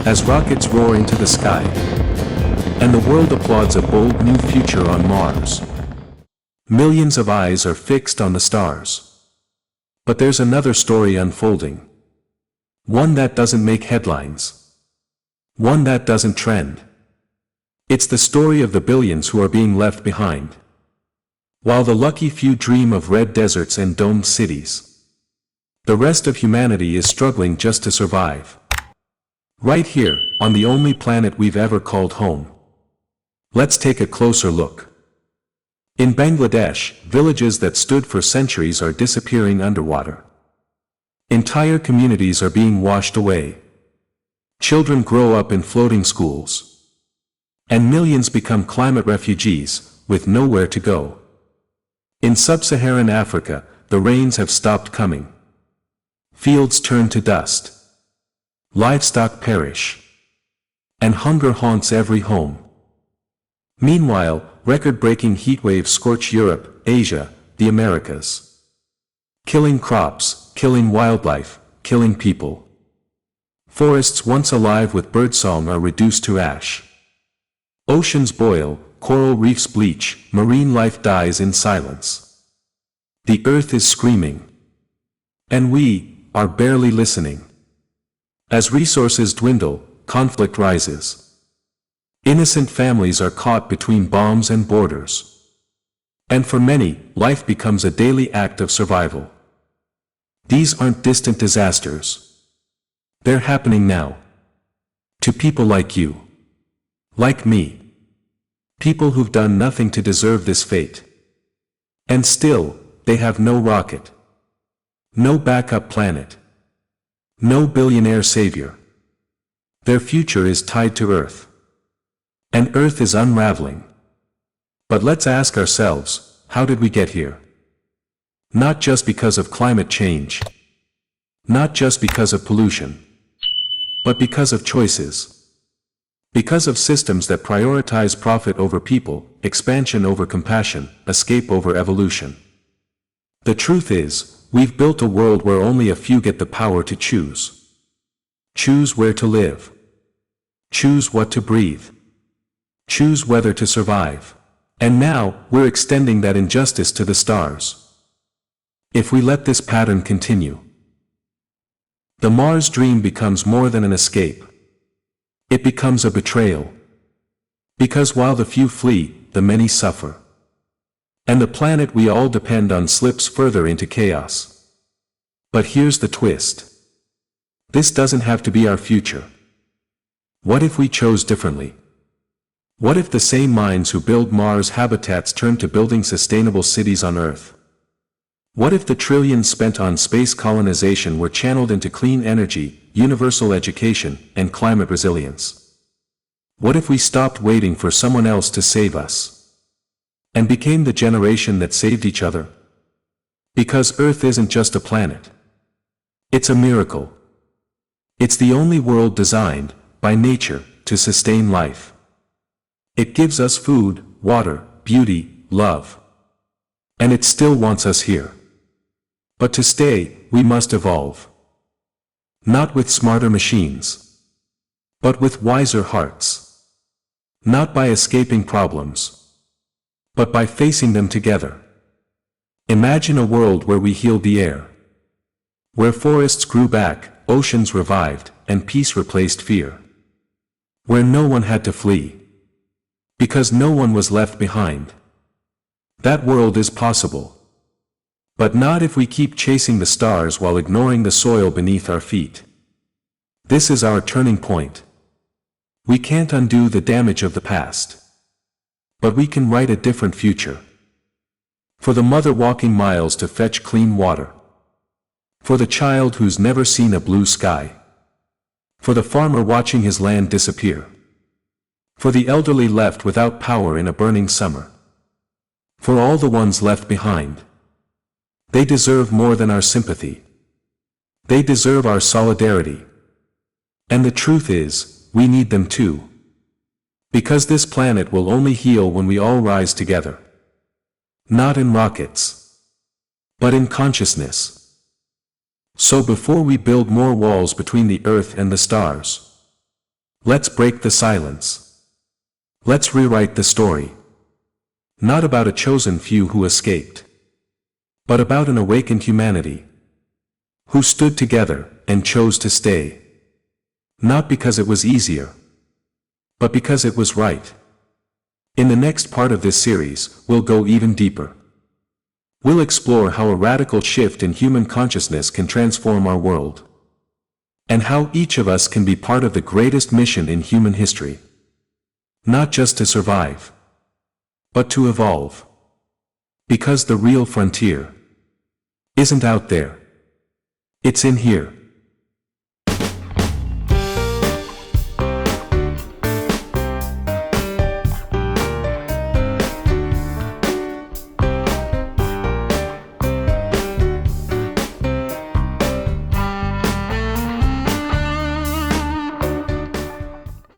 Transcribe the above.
as rockets roar into the sky, and the world applauds a bold new future on Mars. Millions of eyes are fixed on the stars. But there's another story unfolding. One that doesn't make headlines. One that doesn't trend. It's the story of the billions who are being left behind. While the lucky few dream of red deserts and domed cities, the rest of humanity is struggling just to survive. Right here, on the only planet we've ever called home. Let's take a closer look. In Bangladesh, villages that stood for centuries are disappearing underwater. Entire communities are being washed away. Children grow up in floating schools. And millions become climate refugees, with nowhere to go. In sub-Saharan Africa, the rains have stopped coming. Fields turn to dust. Livestock perish. And hunger haunts every home. Meanwhile, record-breaking heatwaves scorch Europe, Asia, the Americas. Killing crops, killing wildlife, killing people. Forests once alive with birdsong are reduced to ash. Oceans boil, coral reefs bleach, marine life dies in silence. The earth is screaming. And we are barely listening. As resources dwindle, conflict rises. Innocent families are caught between bombs and borders. And for many, life becomes a daily act of survival. These aren't distant disasters. They're happening now. To people like you. Like me. People who've done nothing to deserve this fate. And still, they have no rocket. No backup planet. No billionaire savior. Their future is tied to Earth. And Earth is unraveling. But let's ask ourselves, how did we get here? Not just because of climate change. Not just because of pollution. But because of choices. Because of systems that prioritize profit over people, expansion over compassion, escape over evolution. The truth is, we've built a world where only a few get the power to choose. Choose where to live. Choose what to breathe. Choose whether to survive. And now, we're extending that injustice to the stars. If we let this pattern continue, the Mars dream becomes more than an escape. It becomes a betrayal. Because while the few flee, the many suffer. And the planet we all depend on slips further into chaos. But here's the twist. This doesn't have to be our future. What if we chose differently? What if the same minds who build Mars habitats turned to building sustainable cities on Earth? What if the trillions spent on space colonization were channeled into clean energy, universal education, and climate resilience? What if we stopped waiting for someone else to save us? And became the generation that saved each other? Because Earth isn't just a planet. It's a miracle. It's the only world designed, by nature, to sustain life. It gives us food, water, beauty, love. And it still wants us here. But to stay, we must evolve. Not with smarter machines. But with wiser hearts. Not by escaping problems. But by facing them together. Imagine a world where we healed the air. Where forests grew back, oceans revived, and peace replaced fear. Where no one had to flee. Because no one was left behind. That world is possible. But not if we keep chasing the stars while ignoring the soil beneath our feet. This is our turning point. We can't undo the damage of the past. But we can write a different future. For the mother walking miles to fetch clean water. For the child who's never seen a blue sky. For the farmer watching his land disappear. For the elderly left without power in a burning summer. For all the ones left behind. They deserve more than our sympathy. They deserve our solidarity. And the truth is, we need them too. Because this planet will only heal when we all rise together. Not in rockets. But in consciousness. So before we build more walls between the earth and the stars, Let's break the silence. Let's rewrite the story. Not about a chosen few who escaped, but about an awakened humanity who stood together and chose to stay. Not because it was easier, but because it was right. In the next part of this series, we'll go even deeper. We'll explore how a radical shift in human consciousness can transform our world, and how each of us can be part of the greatest mission in human history. Not just to survive, but to evolve. Because the real frontier isn't out there. It's in here.